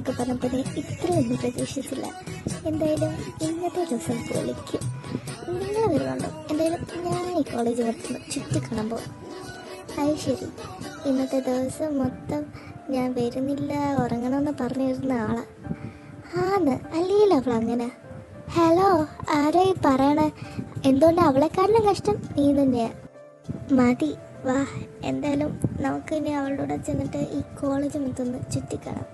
എന്നൊക്കെ പറഞ്ഞപ്പോൾ ഇത്രയൊന്നും പ്രതീക്ഷിച്ചില്ല. എന്തായാലും ഇന്നത്തെ ദിവസം പൊളിക്കും. നിങ്ങൾ വരുന്നുണ്ടോ? എന്തായാലും ഞാൻ ഈ കോളേജ് മൊത്തം ചുറ്റിക്കാണാൻ പോകും. അത് ശരി, ഇന്നത്തെ ദിവസം മൊത്തം ഞാൻ വരുന്നില്ല, ഉറങ്ങണമെന്ന് പറഞ്ഞിരുന്ന ആളാ. ആന്ന് അല്ലല്ലോ അവൾ അങ്ങനെ. ഹലോ, ആരായി പറയണേ? എന്തുകൊണ്ട് അവളെക്കാട്ടിലും കഷ്ടം നീ തന്നെയാ. മതി, വാ. എന്തായാലും നമുക്ക് ഇനി അവളുടെ കൂടെ ചെന്നിട്ട് ഈ കോളേജ് മൊത്തം ചുറ്റിക്കാണാം.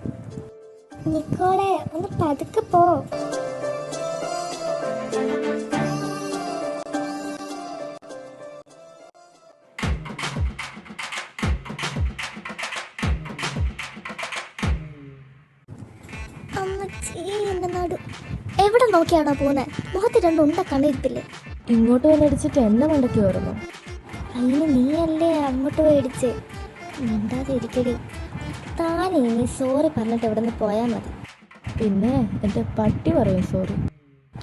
നിക്കോളെ, ഒന്ന് പതുക്കെ പോ. എന്റെ നാട് എവിടെ നോക്കിയാണോ പോകുന്നത്? മുഖത്ത് രണ്ടുണ്ട കണ്ണിരിപ്പില്ലേ? ഇങ്ങോട്ട് വന്നടിച്ചിട്ട് എന്നെ മണ്ടയ്ക്ക് വരുന്നു. അതിന് നീയല്ലേ അങ്ങോട്ട് പോയി അടിച്ച്. മിണ്ടാതെ ഇരിക്കടി. താനേ നീ സോറി പറഞ്ഞിട്ട് ഇവിടെ നിന്ന് പോയാൽ മതി. പിന്നെ എൻ്റെ പട്ടി പറയും സോറി.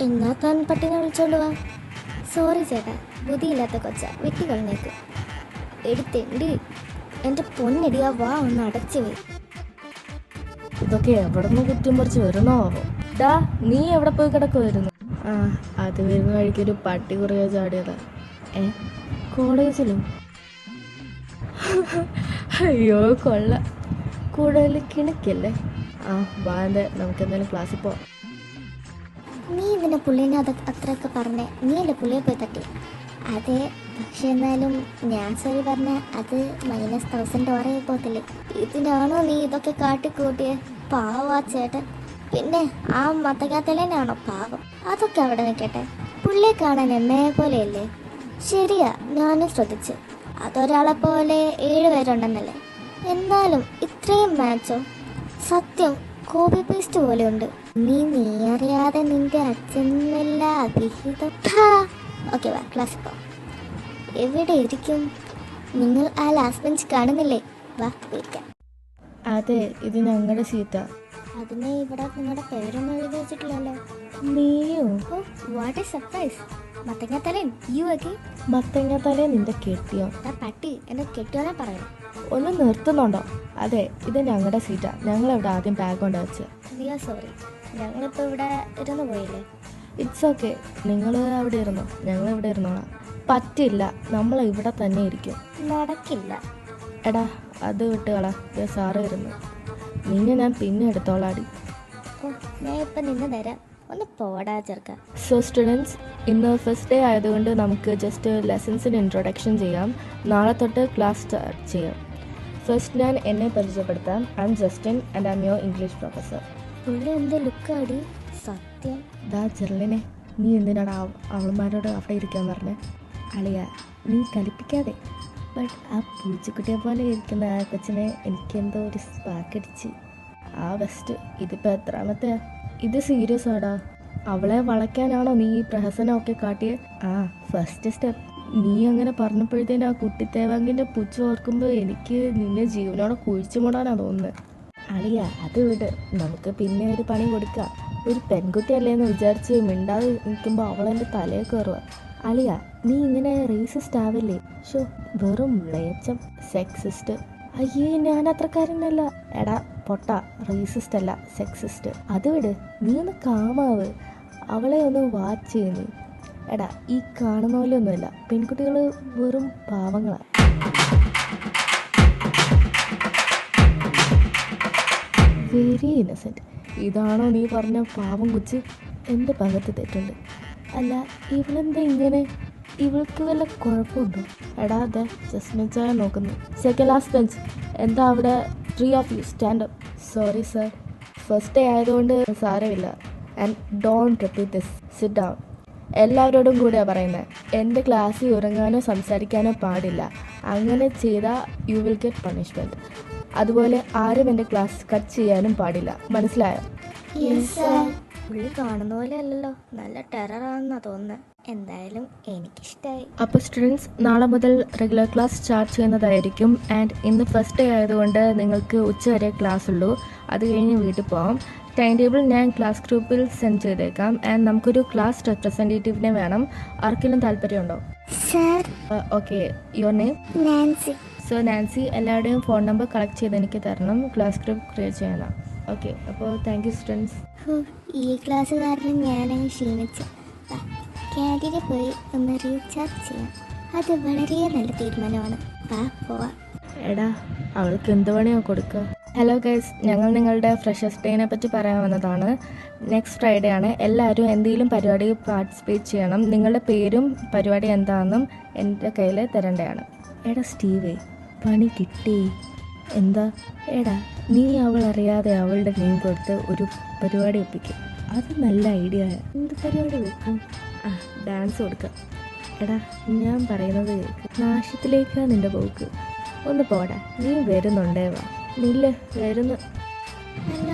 എന്നാ താൻ പട്ടിനെ വിളിച്ചോണ്ട് വാ. സോറി ചേട്ടാ, ബുദ്ധിയില്ലാത്ത കൊച്ച, വെട്ടി കളഞ്ഞേക്ക്. എടുത്തെണ്ടി എൻ്റെ പൊന്നടിയാ, വാ ഒന്ന് അടച്ചു പോയി. ഇതൊക്കെ എവിടെ നിന്ന് കുറ്റം പറിച്ച് വരുന്നോ? ഡാ, നീ എവിടെ പോയി കിടക്കുമായിരുന്നു? ആ, അത് വരുന്ന വഴിക്കൊരു പട്ടി കുറേ ചാടിയതാ. കോളേജിലും? അയ്യോ കൊള്ള, കൂടുതൽ കിണക്കല്ലേ. ആ വാന്റെ, നമുക്ക് എന്തായാലും ക്ലാസ്സിൽ പോവാം. നീ ഇതിൻ്റെ പുള്ളിനെ അത്രയൊക്കെ പറഞ്ഞേ? നീ അല്ലേ പുള്ളിയെ പോയി തട്ടി? അതെ, പക്ഷെ എന്നാലും ഞാൻ സോറി പറഞ്ഞ അത് -1000 ഓറയെ പോകത്തില്ലേ? ഇതിനാണോ നീ ഇതൊക്കെ കാട്ടിക്കൂട്ടിയെ? പാവം ആ ചേട്ടൻ. പിന്നെ ആ മത്തക്കാത്തലേനാണോ പാവം? അതൊക്കെ അവിടെ നിൽക്കട്ടെ. പുള്ളിയെ കാണാൻ എണ്ണയെ പോലെയല്ലേ? ശരിയാ, ഞാനും ശ്രദ്ധിച്ചു. അതൊരാളെ പോലെ 7 പേരുണ്ടെന്നല്ലേ? എന്നാലും ഇത്രയും മാച്ചോ? സത്യം കോപ്പി പേസ്റ്റ് പോലെയുണ്ട്. നീ അറിയാതെ നിന്റെ അച്ഛനല്ല അഭിഹിതം. ഓക്കെ, വാ ക്ലാസ്സിൽ പോ. എവിടെ ഇരിക്കും നിങ്ങൾ? ആ ലാസ്റ്റ് ബെഞ്ച് കാണുന്നില്ലേ? വാ ഇരിക്കാം. അതെ, ഇത് ഞങ്ങളുടെ സീറ്റാ. അതിനെ ഇവിടെ നിങ്ങളുടെ പേരൊന്നും എഴുതി വെച്ചിട്ടില്ലല്ലോ. നീയോ? What is surprise. മത്തങ്ങാത്തലൻ യു അഗൈൻ. മത്തങ്ങാത്തലേ നിന്റെ കെട്ടിയോ? പട്ടി എന്നെ കെട്ടിയോനെ പറയണം. ഒന്ന് നിർത്തുന്നുണ്ടോ? അതെ, ഇത് ഞങ്ങളുടെ സീറ്റാ. ഞങ്ങളിവിടെ ആദ്യം ബാഗ് കൊണ്ട് വെച്ച്. സോറി, ഞങ്ങളിപ്പോൾ ഇവിടെ ഇരുന്ന് പോയില്ലേ? ഇറ്റ്സ് ഓക്കെ, നിങ്ങൾ അവിടെ ഇരുന്നോ, ഞങ്ങളിവിടെ ഇരുന്നോളാം. പറ്റില്ല, നമ്മൾ ഇവിടെ തന്നെ ഇരിക്കും. നടക്കില്ല. എടാ, അത് വിട്ടുകളാ, സാറ് വരുന്നു. നിന്നെ ഞാൻ പിന്നെ എടുത്തോളാടി. ഞാൻ ഇപ്പം നിന്ന് തരാം, ഒന്ന് പോടാ ചെറുക്ക. സോ സ്റ്റുഡൻസ്, ഇന്ന് ഫസ്റ്റ് ഡേ ആയതുകൊണ്ട് നമുക്ക് ജസ്റ്റ് ലെസൺസിന് ഇൻട്രൊഡക്ഷൻ ചെയ്യാം. നാളെ തൊട്ട് ക്ലാസ് സ്റ്റാർട്ട് ചെയ്യാം. ഫസ്റ്റ് ഞാൻ എന്നെ പരിചയപ്പെടുത്താം. I M Justin and I M your English professor. പുള്ളി എന്ത് ലുക്കാടി, സത്യം. ദാ ചെറുലിനെ, നീ എന്തിനാണ് അവൾമാരോട് അവിടെ ഇരിക്കാൻ പറഞ്ഞേ? അളിയ, നീ കലിപ്പിക്കാതെ. ബട്ട് ആ പൂച്ചക്കുട്ടിയെ പോലെ ഇരിക്കുന്ന ആ കൊച്ചിനെ എനിക്കെന്തോ ഒരു സ്പാക്കടിച്ച്. ആ ബെസ്റ്റ്. ഇതിപ്പോൾ എത്രാമത്തെയാ? ഇത് സീരിയസ് ആടാ. അവളെ വളയ്ക്കാനാണോ നീ ഈ പ്രഹസനമൊക്കെ കാട്ടിയത്? ആ, ഫസ്റ്റ് സ്റ്റെപ്പ്. നീ അങ്ങനെ പറഞ്ഞപ്പോഴത്തേനും ആ കുട്ടി തേവാങ്കിൻ്റെ പുച്ഛ ഓർക്കുമ്പോൾ എനിക്ക് നിന്നെ ജീവനോടെ കുഴിച്ചു മൂടാനാണ് തോന്നുന്നത്. അളിയ, അത് വിട്, നമുക്ക് പിന്നെ ഒരു പണി കൊടുക്കാം. ഒരു പെൺകുട്ടിയല്ലേന്ന് വിചാരിച്ച് മിണ്ടാതെ നിൽക്കുമ്പോൾ അവളെൻ്റെ തലയിൽ കയറുക. അളിയ, നീ ഇങ്ങനെ റേസിസ്റ്റ് ആവില്ലേ? ഷോ, വെറും മ്ലേച്ഛം, സെക്സിസ്റ്റ്. അയ്യേ, ഞാൻ അത്രക്കാരനല്ല. എടാ പൊട്ട, റേസിസ്റ്റ് അല്ല, സെക്സിസ്റ്റ്. അത് വിട്, നീ ഒന്ന് കാമാവ്. അവളെ ഒന്ന് വാച്ച് ചെയ്യുന്നു. എടാ, ഈ കാണുന്ന പോലെ ഒന്നുമില്ല, പെൺകുട്ടികൾ വെറും പാവങ്ങളാണ്. Very innocent. ഇതാണോ നീ പറഞ്ഞ പാവം കൊച്ച്? എൻ്റെ ഭാഗത്ത് തെറ്റുണ്ട്. അല്ല, ഇവളെന്താ ഇങ്ങനെ? ഇവൾക്ക് വല്ല കുഴപ്പമുണ്ടോ? എടാ, അതെ ജസ്റ്റ് നോക്കുന്നു. Second last bench. എന്താ അവിടെ? 3 of you stand up. Sorry sir, first day ആയതുകൊണ്ട് സാരമില്ല. And don't repeat this. Sit down. എല്ലാവരോടും കൂടെയാണ് പറയുന്നത്. എൻ്റെ ക്ലാസ്സിൽ ഉറങ്ങാനോ സംസാരിക്കാനോ പാടില്ല. അങ്ങനെ ചെയ്താൽ യു വിൽ ഗെറ്റ് പണിഷ്മെൻറ്റ്. അതുപോലെ ആരും എൻ്റെ ക്ലാസ് കട്ട് ചെയ്യാനും പാടില്ല. മനസ്സിലായോ? പുള്ളി കാണുന്ന പോലെ അല്ലല്ലോ, നല്ല ടെററാണെന്നാ തോന്നുന്നത്. എന്തായാലും എനിക്കിഷ്ടമായി. അപ്പോൾ സ്റ്റുഡൻസ്, നാളെ മുതൽ റെഗുലർ ക്ലാസ് സ്റ്റാർട്ട് ചെയ്യുന്നതായിരിക്കും. ആൻഡ് ഇന്ന് ഫസ്റ്റ് ഡേ ആയതുകൊണ്ട് നിങ്ങൾക്ക് ഉച്ചവരെ ക്ലാസ് ഉള്ളൂ. അത് കഴിഞ്ഞ് വീട്ടിൽ പോകാം. ടൈം ടേബിൾ ഞാൻ ക്ലാസ് ഗ്രൂപ്പിൽ സെൻഡ് ചെയ്തേക്കാം. ആൻഡ് നമുക്കൊരു ക്ലാസ് റെപ്രസെൻറ്റേറ്റീവിനെ വേണം. ആർക്കെങ്കിലും താല്പര്യമുണ്ടോ? Okay, your name? Nancy. So Nancy, എല്ലാവരുടെയും ഫോൺ നമ്പർ കളക്ട് ചെയ്ത് എനിക്ക് തരണം. ക്ലാസ് ഗ്രൂപ്പ് ക്രിയേറ്റ് ചെയ്യണം. ഓക്കെ, അപ്പോൾ താങ്ക് യു സ്റ്റുഡൻസ്. ഈ ക്ലാസ് കാരണം ഞാനങ്ങ് ക്ഷീണിച്ചു. ക്യാൻറ്റീനിൽ പോയി ഒന്ന് റീചാർജ് ചെയ്യാം. അത് വളരെ നല്ല തീരുമാനമാണ്. പോവാം. എടാ, അവൾക്ക് എന്ത് പണിയാണ് കൊടുക്കുക? ഹലോ ഗൈസ്, ഞങ്ങൾ നിങ്ങളുടെ ഫ്രഷേഴ്സ് ഡേനെ പറ്റി പറയാൻ വന്നതാണ്. നെക്സ്റ്റ് ഫ്രൈഡേ ആണ്. എല്ലാവരും എന്തെങ്കിലും പരിപാടി പാർട്ടിസിപ്പേറ്റ് ചെയ്യണം. നിങ്ങളുടെ പേരും പരിപാടി എന്താണെന്നും എൻ്റെ കയ്യിൽ തരേണ്ടതാണ്. എടാ സ്റ്റീവേ, പണി കിട്ടി. എന്താ? എടാ, നീ അവൾ അറിയാതെ അവളുടെ നെയിം കൊടുത്ത് ഒരു പരിപാടി ഒപ്പിക്കും. അത് നല്ല ഐഡിയ. എന്ത് പരിപാടി വെക്കും? ഡാൻസ് കൊടുക്കാം. എടാ, ഞാൻ പറയുന്നത് കേൾക്ക്. നാശത്തിലേക്കാ നിൻ്റെ പോക്ക്. ഒന്ന് പോടാ, നീ വരുന്നുണ്ടേ? വാ. നില്ല, വരുന്നു. അല്ല,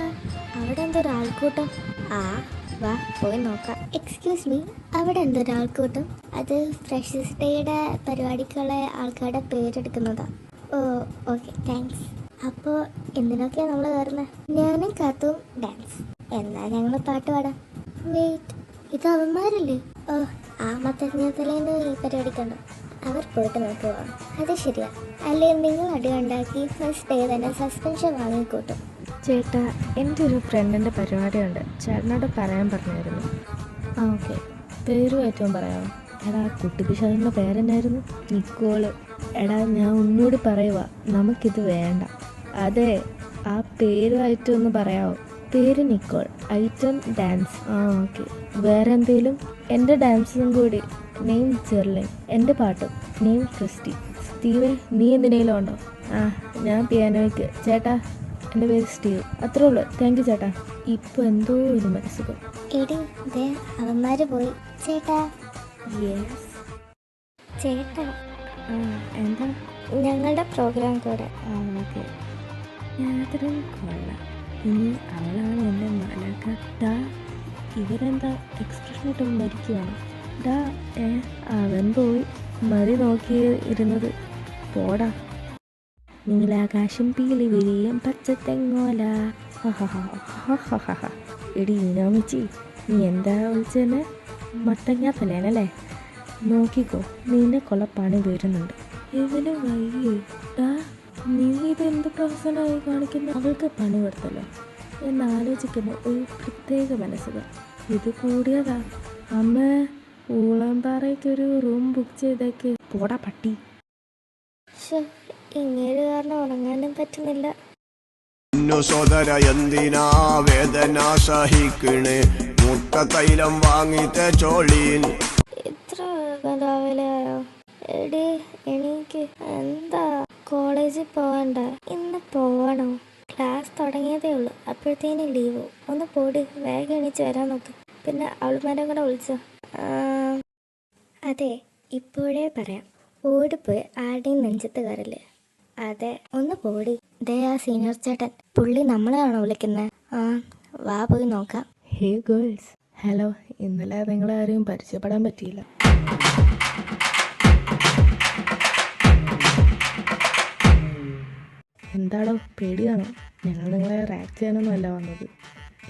അവിടെ എന്തൊരാൾക്കൂട്ടം? വാ പോയി നോക്കാം. എക്സ്ക്യൂസ് മീ, അവിടെ എന്തൊരാൾക്കൂട്ടം? അത് ഫ്രഷേഴ്സ് ഡേയുടെ പരിപാടിക്കുള്ള ആൾക്കാരുടെ പേരെടുക്കുന്നതാ. ഓ ഓക്കെ, താങ്ക്സ്. അപ്പോൾ എന്തിനൊക്കെയാണ് നമ്മൾ കയറുന്നത്? ഞാനും കാത്തും ഡാൻസ്. എന്നാൽ ഞങ്ങൾ പാട്ട് പാടാം. വെയിറ്റ്, ഇത് അവന്മാരല്ലേ? ഓ, ആ മത്തങ്ങത്തലേൻ്റെ ഈ പരിപാടിക്കുണ്ടോ? അവർ പോയിട്ട് നോക്കുക. അത് ശരിയാ. അല്ലെങ്കിൽ നിങ്ങൾ അടിയുണ്ടാക്കി ഫസ്റ്റ് ഡേ തന്നെ സസ്പെൻഷൻ വാങ്ങിക്കൂട്ടും. ചേട്ടാ, എൻ്റെ ഒരു ഫ്രണ്ടിൻ്റെ പരിപാടിയുണ്ട്. ചേട്ടനോട് പറയാൻ പറഞ്ഞായിരുന്നു. ഓക്കെ, പേരും ഏറ്റവും പറയാമോ? എടാ, കുട്ടിപ്പിശാദിൻ്റെ പേരെന്നായിരുന്നു? നിക്കോള്. എടാ, ഞാൻ ഒന്നുകൂടി പറയുക, നമുക്കിത് വേണ്ട. അതെ, ആ പേരുമായിട്ടൊന്ന് പറയാമോ? പേര് നിക്കോൾ, ഐറ്റം ഡാൻസ്. ഓക്കെ, വേറെ എന്തെങ്കിലും? എൻ്റെ ഡാൻസും കൂടി. നെയിം ജെർലിൻ. എൻ്റെ പാട്ടും. Name Christy. സ്റ്റീവൻ, നീ എന്തിനേലും ഉണ്ടോ? ഞാൻ പിയാനോയ്ക്ക്. ചേട്ടാ, എൻ്റെ പേര് സ്റ്റീവ്. അത്രേ ഉള്ളൂ. താങ്ക് യു ചേട്ടാ. ഇപ്പോൾ എന്തോ ഒരു മനസ്സുഖം. എടി, ദേ അവന്മാർ പോയി. ചേട്ടാ. യെസ് ചേട്ടാ, എന്താ? ഞങ്ങളുടെ പ്രോഗ്രാം കൂടെ. ഓക്കെ, ഞാനത്രയും കൊള്ളാം. ഇനി അവളാണ് എൻ്റെ മാലാക്ക. ഡാ, ഇവരെന്താ എക്സ്പ്രഷൻ ഇട്ട് മരിക്കുകയാണ്? ഡാ, അവൻ പോയി മതി നോക്കി ഇരുന്നത്. പോടാ. നീലാകാശം പീലി വിരിയും പച്ചത്തെങ്ങോല. എടി ഈനാമിച്ചി, നീ എന്താ വിളിച്ചെന്നെ? മത്തങ്ങ തലേനല്ലേ? നോക്കിക്കോ, നിന്നെ കൊള്ളപ്പണി വരുന്നുണ്ട്. ഇവന് വയ്യേ? ഡാ, നീ ഇതെന്ത് പ്രഹസനമായി കാണിക്കുന്നു? അവൾക്ക് പണി കൊടുത്തല്ലോ എന്നാലോചിക്കുന്ന ഒരു പ്രത്യേക മനസ്സുകൾ. ഇത് കൂടിയതാ. അമ്മ, ഊളംപാറയ്ക്കൊരു റൂം ബുക്ക് ചെയ്തേക്ക്. പോടാ പട്ടി. ഇങ്ങനെ കാരണം ഉറങ്ങാനും പറ്റുന്നില്ല. സോദര എന്തിനാ വേദന സഹിക്കണേ? മുട്ട തൈലം വാങ്ങിത്തെ ചോളീൻ. ഇത്ര രാവിലെ ആയോ? എടി, എനിക്ക് എന്താ കോളേജിൽ പോകണ്ട? ഇന്ന് പോകണോ? ക്ലാസ് തുടങ്ങിയതേ ഉള്ളൂ, അപ്പോഴത്തേനും ലീവ്. ഒന്ന് പോടി, വേഗം എണീച്ച് വരാൻ നോക്ക്. പിന്നെ അവൾമാരെ കൂടെ വിളിച്ചോ? അതെ, ഇപ്പോഴേ പറയാം. ഓടിപ്പോയി ആരുടെയും നെഞ്ചത്ത് കയറില്ലേ? അതെ, ഒന്ന് പോടി. ദേ ആ സീനിയർ ചേട്ടൻ, പുള്ളി നമ്മളെയാണോ വിളിക്കുന്നത്? വാ പോയി നോക്കാം. ഹേ ഗേൾസ്, ഹലോ. ഇന്നലെ നിങ്ങളാരെയും പരിചയപ്പെടാൻ പറ്റിയില്ല. എന്താണോ, പേടിയാണോ? ഞങ്ങൾ നിങ്ങളെ റാക്ക് ചെയ്യാനൊന്നുമല്ല വന്നത്.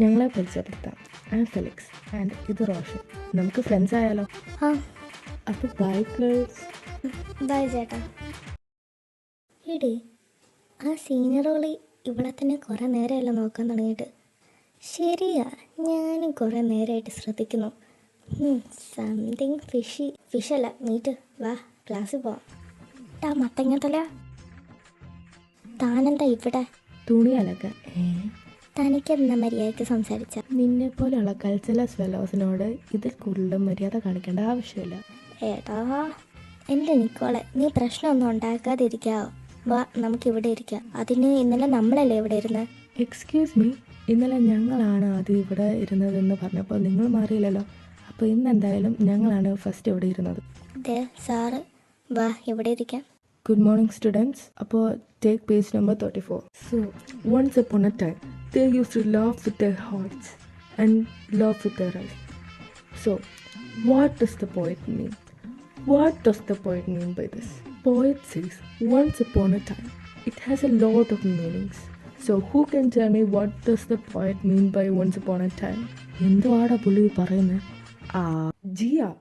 ഞങ്ങളെ പരിചയപ്പെടുത്താം. ഐ എം ഫെലിക്സ് ആൻഡ് ഇത് റോഷൻ. നമുക്ക് ഫ്രണ്ട്സ് ആയാലോ? അപ്പോൾ ബൈ ഗേൾസ്. ബൈ ചേട്ടാ. എടി, ആ സീനിയർ ഓളി ഇവിടെ തന്നെ കുറേ നേരമല്ല നോക്കാൻ തുടങ്ങിയിട്ട്. ശരിയാ, ഞാനും കുറേ നേരമായിട്ട് ശ്രദ്ധിക്കുന്നു. സംതിങ് ഫിഷല്ല, മീറ്റ്. വാ, ക്ലാസ്സിൽ പോവാം. മത്തങ്ങത്തല, താനെന്താ ഇവിടെ? തുണി അലക്കാൻ. തനിക്കെന്താ മര്യാദയ്ക്ക് സംസാരിച്ച? നിന്നെ പോലെയുള്ള കൾച്ചറൽസ് ഫെലോസിനോട് ഇതിൽ കൂടുതലും മര്യാദ കാണിക്കേണ്ട ആവശ്യമില്ല. ഏട്ടാ, എൻ്റെ നിക്കോളെ, നീ പ്രശ്നമൊന്നും ഉണ്ടാക്കാതിരിക്കാവോ? വാ, നമുക്കിവിടെ ഇരിക്കാം. അതിന് ഇന്നലെ നമ്മളല്ലേ ഇവിടെ ഇരുന്നത്? എക്സ്ക്യൂസ് മീ, ഇന്നലെ ഞങ്ങളാണ് ആദ്യം ഇവിടെ ഇരുന്നതെന്ന് പറഞ്ഞപ്പോൾ നിങ്ങൾ മാറിയില്ലല്ലോ. അപ്പോൾ ഇന്ന് എന്തായാലും ഞങ്ങളാണ് ഫസ്റ്റ് ഇവിടെ ഇരുന്നത്. ദേ സാറ്, വാ ഇവിടെ ഇരിക്കാം. Good morning students. അപ്പോൾ take page number 34. So, once upon a time, they used to laugh with their hearts and laugh with their eyes. So, what does the poet mean? What does the poet mean by this? Poet says, once upon a time. It has a lot of meanings. So, who can tell me what does the poet mean by once upon a time? എന്തുവാടാ പുള്ളി പറയുന്നത്? ജിയ.